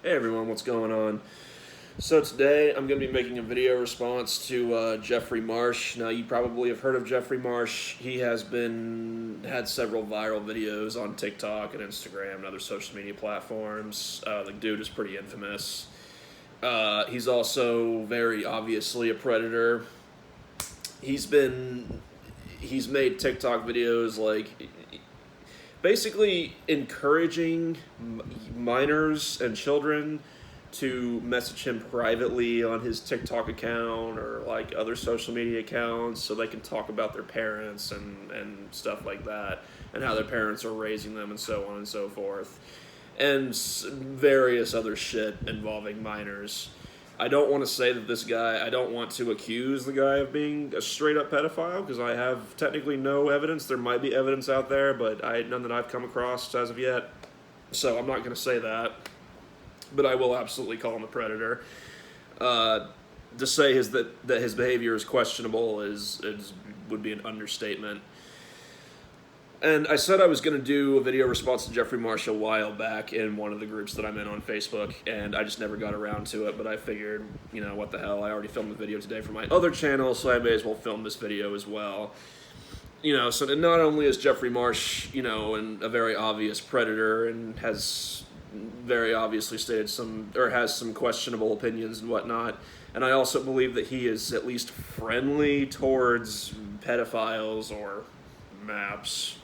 Hey everyone, what's going on? So today I'm going to be making a video response to Jeffrey Marsh. Now you probably have heard of Jeffrey Marsh. He has had several viral videos on TikTok and Instagram and other social media platforms. The dude is pretty infamous. He's also very obviously a predator. He's made TikTok videos like basically encouraging minors and children to message him privately on his TikTok account or like other social media accounts so they can talk about their parents and stuff like that and how their parents are raising them and so on and so forth and various other shit involving minors. I don't want to say that I don't want to accuse the guy of being a straight up pedophile because I have technically no evidence. There might be evidence out there, but none that I've come across as of yet. So I'm not going to say that, but I will absolutely call him a predator. To say that his behavior is questionable would be an understatement. And I said I was going to do a video response to Jeffrey Marsh a while back in one of the groups that I'm in on Facebook, and I just never got around to it, but I figured, what the hell, I already filmed a video today for my other channel, so I may as well film this video as well. So that not only is Jeffrey Marsh, a very obvious predator and has very obviously has some questionable opinions and whatnot, and I also believe that he is at least friendly towards pedophiles or maps.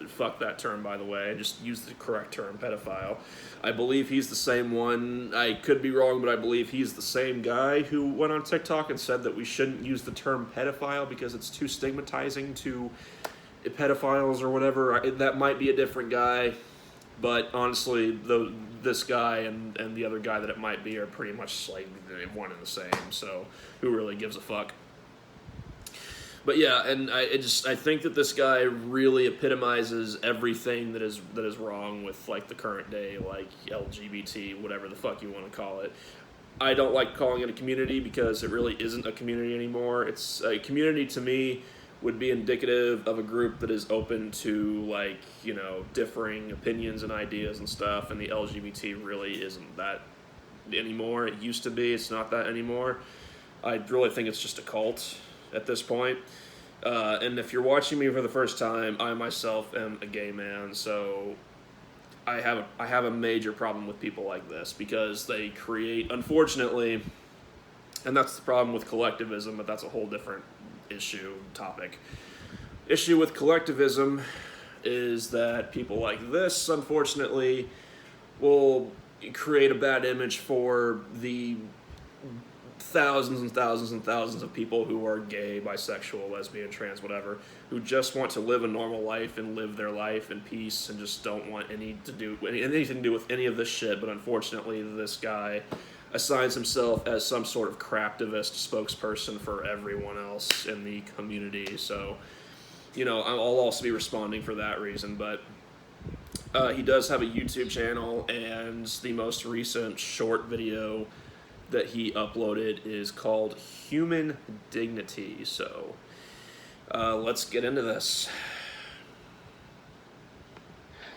Fuck that term, by the way. I just used the correct term, pedophile. I believe he's the same one. I could be wrong, but I believe he's the same guy who went on TikTok and said that we shouldn't use the term pedophile because it's too stigmatizing to pedophiles or whatever. That might be a different guy, but honestly, this guy and the other guy that it might be are pretty much like one and the same, so who really gives a fuck? But yeah, and I think that this guy really epitomizes everything that is wrong with like the current day, like LGBT, whatever the fuck you want to call it. I don't like calling it a community because it really isn't a community anymore. It's a community to me would be indicative of a group that is open to differing opinions and ideas and stuff, and the LGBT really isn't that anymore. It used to be. It's not that anymore. I really think it's just a cult at this point. And if you're watching me for the first time, I myself am a gay man, so I have a major problem with people like this because they create, unfortunately, and that's the problem with collectivism, but that's a whole different topic. Issue with collectivism is that people like this, unfortunately, will create a bad image for the thousands and thousands and thousands of people who are gay, bisexual, lesbian, trans, whatever, who just want to live a normal life and live their life in peace and just don't want anything to do with any of this shit. But unfortunately, this guy assigns himself as some sort of craptivist spokesperson for everyone else in the community. So, I'll also be responding for that reason. But he does have a YouTube channel, and the most recent short video that he uploaded is called Human Dignity. So let's get into this.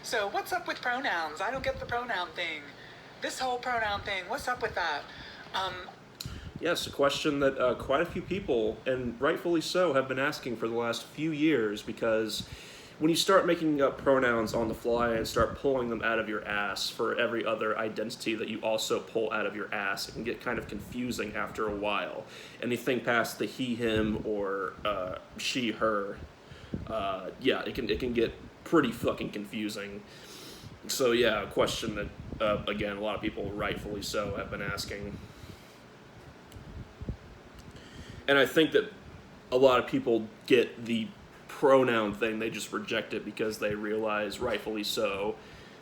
So what's up with pronouns? I don't get the pronoun thing. This whole pronoun thing, what's up with that? Yes, a question that quite a few people, and rightfully so, have been asking for the last few years, because when you start making up pronouns on the fly and start pulling them out of your ass for every other identity that you also pull out of your ass, it can get kind of confusing after a while. Anything past the he, him, or she, her, it can get pretty fucking confusing. So yeah, a question that, again, a lot of people, rightfully so, have been asking. And I think that a lot of people get the pronoun thing, they just reject it because they realize, rightfully so,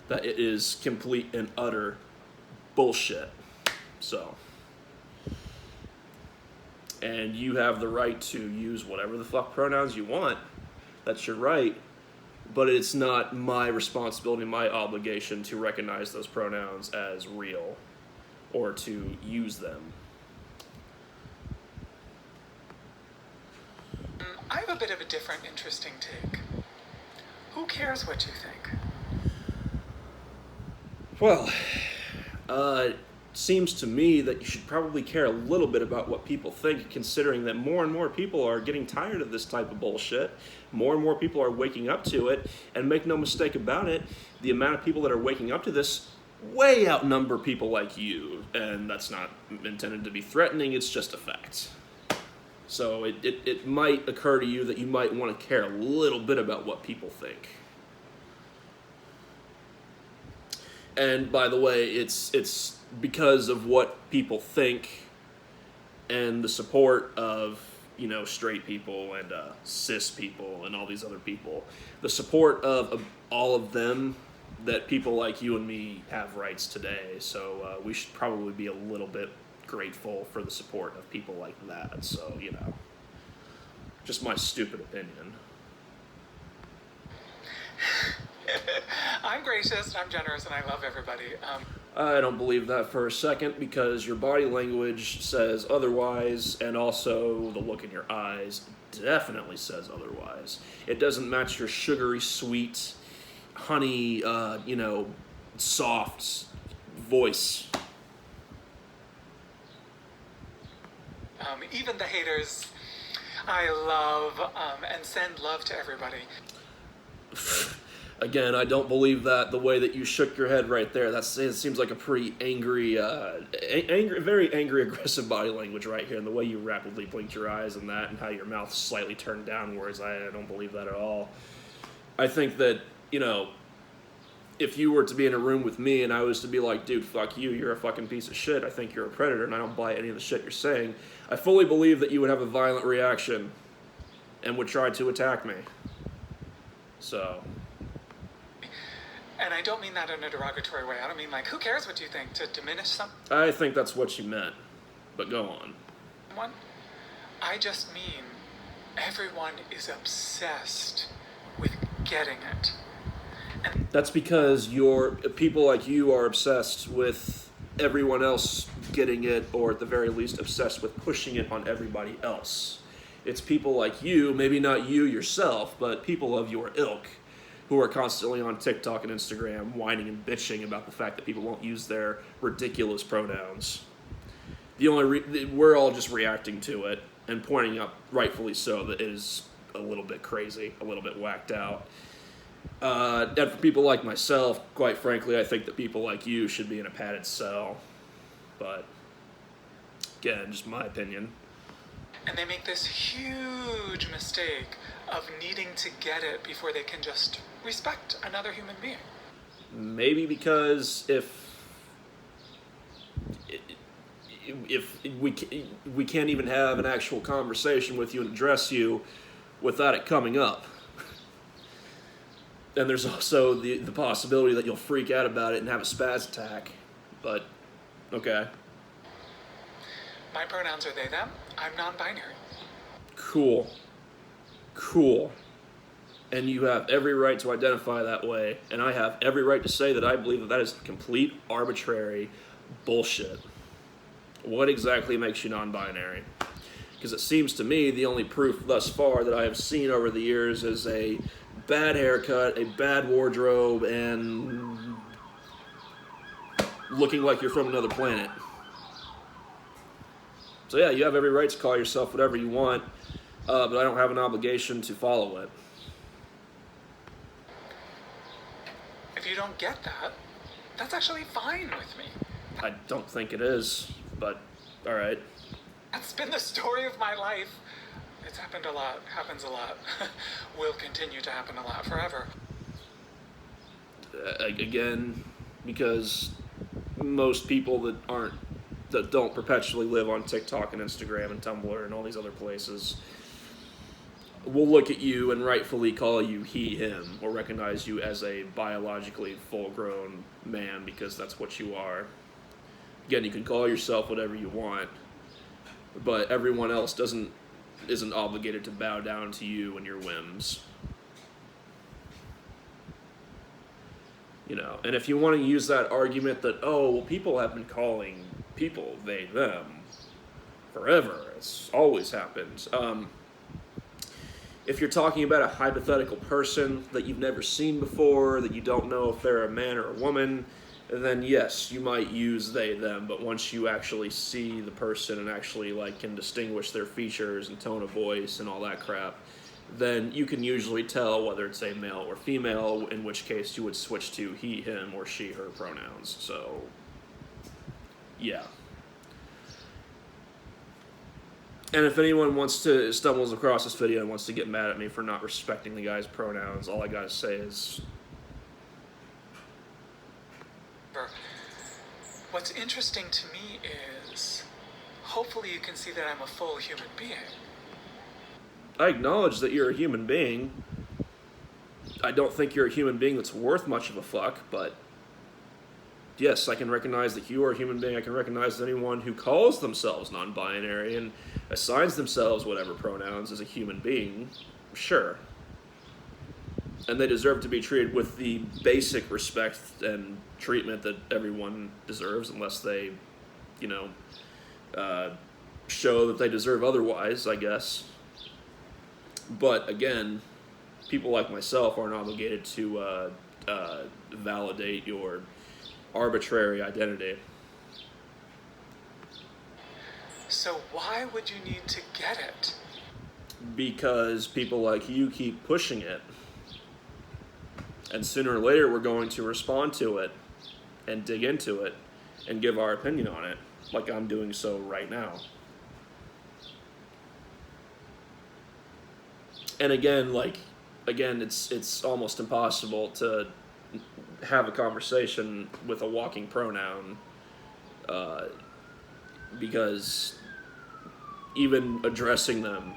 that it is complete and utter bullshit. So, and you have the right to use whatever the fuck pronouns you want. That's your right. But it's not my responsibility, my obligation to recognize those pronouns as real or to use them. I have a bit of a different, interesting take. Who cares what you think? Well, Seems to me that you should probably care a little bit about what people think, considering that more and more people are getting tired of this type of bullshit. More and more people are waking up to it, and make no mistake about it, the amount of people that are waking up to this way outnumber people like you, and that's not intended to be threatening, it's just a fact. So it might occur to you that you might want to care a little bit about what people think. And by the way, it's because of what people think and the support of, you know, straight people and cis people and all these other people, the support of all of them, that people like you and me have rights today. So we should probably be a little bit grateful for the support of people like that. So, you know, just my stupid opinion. I'm gracious, I'm generous, and I love everybody. I don't believe that for a second, because your body language says otherwise, and also the look in your eyes definitely says otherwise. It doesn't match your sugary, sweet, honey, you know, soft voice. Even the haters, I love and send love to everybody. Again, I don't believe that the way that you shook your head right there. It seems like a pretty angry, very angry, aggressive body language right here, and the way you rapidly blinked your eyes and that, and how your mouth slightly turned downwards. I don't believe that at all. I think that, you know, if you were to be in a room with me and I was to be like, dude, fuck you, you're a fucking piece of shit, I think you're a predator, and I don't buy any of the shit you're saying, I fully believe that you would have a violent reaction and would try to attack me. So... And I don't mean that in a derogatory way. I don't mean like, who cares what you think, to diminish someone. I think that's what you meant, but go on. I just mean everyone is obsessed with getting it. And that's because people like you are obsessed with everyone else getting it, or at the very least obsessed with pushing it on everybody else. It's people like you, maybe not you yourself, but people of your ilk, who are constantly on TikTok and Instagram whining and bitching about the fact that people won't use their ridiculous pronouns. We're all just reacting to it and pointing out, rightfully so, that it is a little bit crazy, a little bit whacked out. And for people like myself, quite frankly, I think that people like you should be in a padded cell. But, again, just my opinion. And they make this huge mistake of needing to get it before they can just respect another human being. Maybe because if we can't even have an actual conversation with you and address you without it coming up. And there's also the possibility that you'll freak out about it and have a spaz attack. But, okay. My pronouns are they, them. I'm non-binary. Cool. And you have every right to identify that way, and I have every right to say that I believe that is complete arbitrary bullshit. What exactly makes you non-binary? Because it seems to me the only proof thus far that I have seen over the years is a bad haircut, a bad wardrobe, and looking like you're from another planet. So yeah, you have every right to call yourself whatever you want, but I don't have an obligation to follow it. If you don't get that, that's actually fine with me. I don't think it is, but alright. That's been the story of my life. It's happened a lot, happens a lot, will continue to happen a lot forever. Again, because most people that don't perpetually live on TikTok and Instagram and Tumblr and all these other places will look at you and rightfully call you he, him, or recognize you as a biologically full-grown man, because that's what you are. Again, you can call yourself whatever you want, but everyone else isn't obligated to bow down to you and your whims. You know, and if you want to use that argument that, oh, well, people have been calling people they, them forever, it's always happened. If you're talking about a hypothetical person that you've never seen before, that you don't know if they're a man or a woman, then yes, you might use they, them, but once you actually see the person and actually like can distinguish their features and tone of voice and all that crap, then you can usually tell whether it's a male or female, in which case you would switch to he, him, or she, her pronouns. So, yeah. And if anyone stumbles across this video and wants to get mad at me for not respecting the guy's pronouns, all I gotta say is... What's interesting to me is, hopefully you can see that I'm a full human being. I acknowledge that you're a human being. I don't think you're a human being that's worth much of a fuck, but... yes, I can recognize that you are a human being. I can recognize that anyone who calls themselves non-binary and assigns themselves whatever pronouns as a human being, sure. And they deserve to be treated with the basic respect and treatment that everyone deserves, unless they, you know, show that they deserve otherwise, I guess. But again, people like myself aren't obligated to validate your arbitrary identity. So why would you need to get it? Because people like you keep pushing it. And sooner or later we're going to respond to it and dig into it and give our opinion on it, like I'm doing so right now. And again, it's almost impossible to have a conversation with a walking pronoun, because even addressing them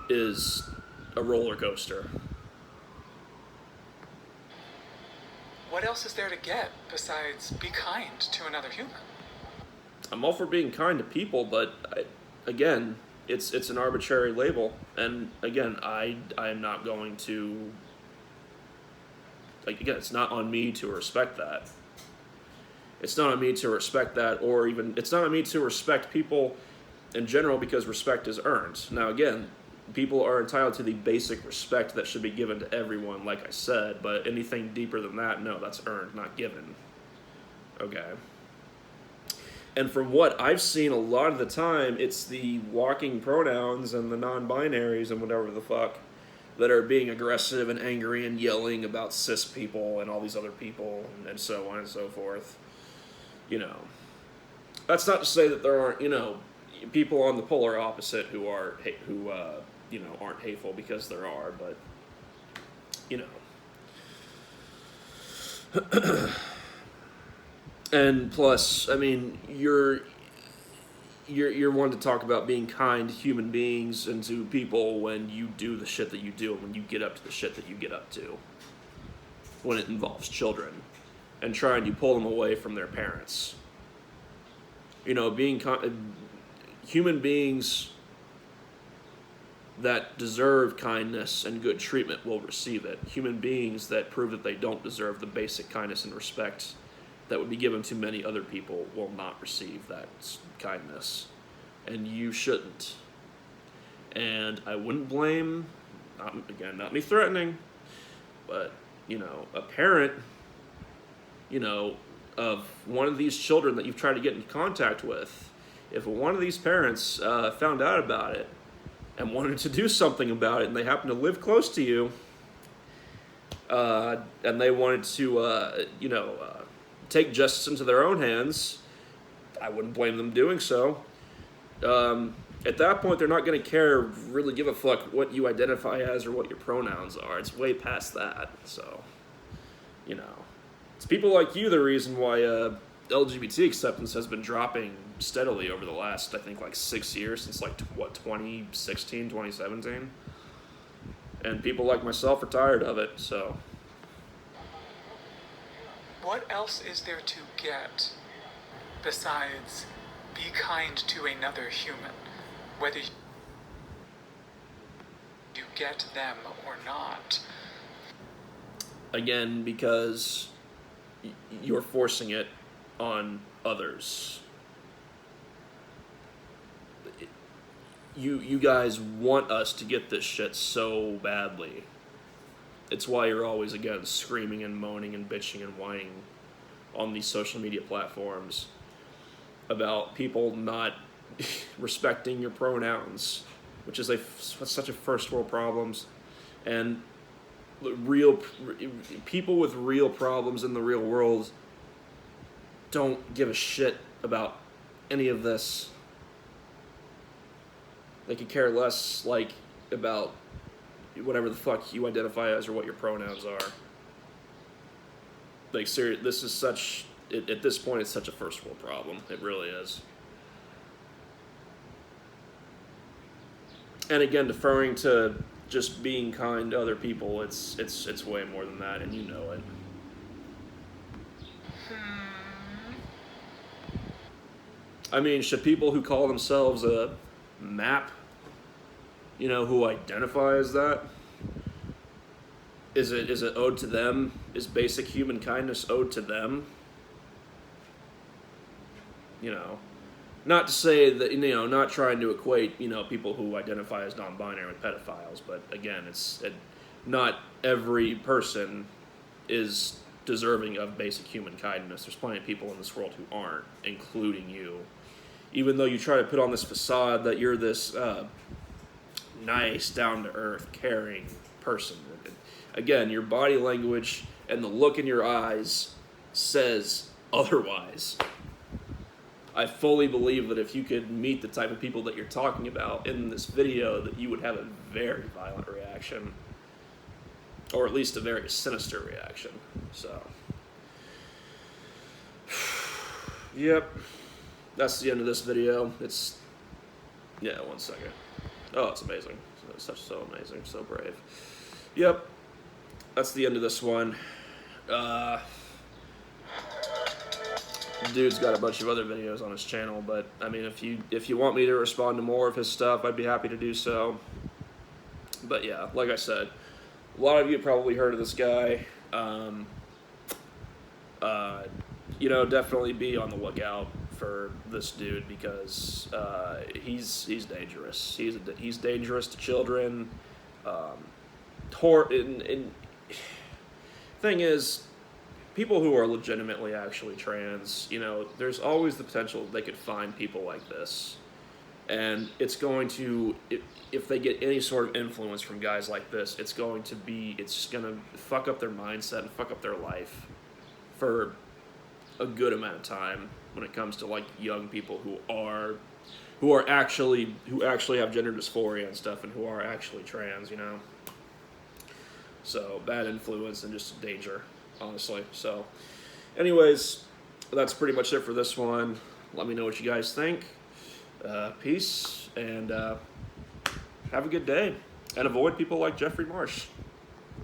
is a roller coaster. What else is there to get besides be kind to another human? I'm all for being kind to people, but again, it's an arbitrary label, and again, I am not going to. Like, again, it's not on me to respect that. It's not on me to respect that, or even, it's not on me to respect people in general, because respect is earned. Now, again, people are entitled to the basic respect that should be given to everyone, like I said, but anything deeper than that, no, that's earned, not given. Okay? And from what I've seen a lot of the time, it's the walking pronouns and the non-binaries and whatever the fuck that are being aggressive and angry and yelling about cis people and all these other people and so on and so forth. You know, that's not to say that there aren't, you know, people on the polar opposite who aren't hateful, because there are, but, you know. And plus, I mean, you're one to talk about being kind to human beings and to people when you do the shit that you do, when you get up to the shit that you get up to, when it involves children and trying to pull them away from their parents. You know, human beings that deserve kindness and good treatment will receive it. Human beings that prove that they don't deserve the basic kindness and respect that would be given to many other people will not receive that kindness. And you shouldn't. And I wouldn't blame, not me threatening, but, you know, a parent, you know, of one of these children that you've tried to get in contact with, if one of these parents found out about it and wanted to do something about it, and they happen to live close to you, and they wanted to, take justice into their own hands, I wouldn't blame them doing so. At that point, they're not going to really give a fuck what you identify as or what your pronouns are. It's way past that. So, you know, it's people like you the reason why LGBT acceptance has been dropping steadily over the last, I think, 6 years, since 2016, 2017. And people like myself are tired of it, so. What else is there to get besides be kind to another human, whether you get them or not? Again, because you're forcing it on others. You guys want us to get this shit so badly. It's why you're always, again, screaming and moaning and bitching and whining on these social media platforms about people not respecting your pronouns, which is such a first world problems, and real people with real problems in the real world don't give a shit about any of this. They could care less, like, about whatever the fuck you identify as or what your pronouns are. Like, seriously, this is such, at this point, it's such a first world problem. It really is. And again, deferring to just being kind to other people, it's way more than that, and you know it. I mean, should people who call themselves a map, who identify as that, is it owed to them? Is basic human kindness owed to them? Not to say that, not trying to equate, people who identify as non-binary with pedophiles, but again, not every person is deserving of basic human kindness. There's plenty of people in this world who aren't, including you. Even though you try to put on this facade that you're this nice, down-to-earth, caring person. Again, your body language and the look in your eyes says otherwise. I fully believe that if you could meet the type of people that you're talking about in this video, that you would have a very violent reaction. Or at least a very sinister reaction. So, yep. That's the end of this video. One second. Oh, it's amazing. It's so amazing, so brave. Yep. That's the end of this one. Dude's got a bunch of other videos on his channel, but I mean, if you want me to respond to more of his stuff, I'd be happy to do so. But yeah, like I said, a lot of you probably heard of this guy. Definitely be on the lookout for this dude because he's dangerous. He's dangerous to children. Thing is, people who are legitimately actually trans, there's always the potential they could find people like this. And it's going to, if they get any sort of influence from guys like this, it's just going to fuck up their mindset and fuck up their life for a good amount of time when it comes to, like, young people who actually have gender dysphoria and stuff and who are actually trans, So, bad influence and just danger, honestly. So, anyways, that's pretty much it for this one. Let me know what you guys think. Peace, and have a good day. And avoid people like Jeffrey Marsh.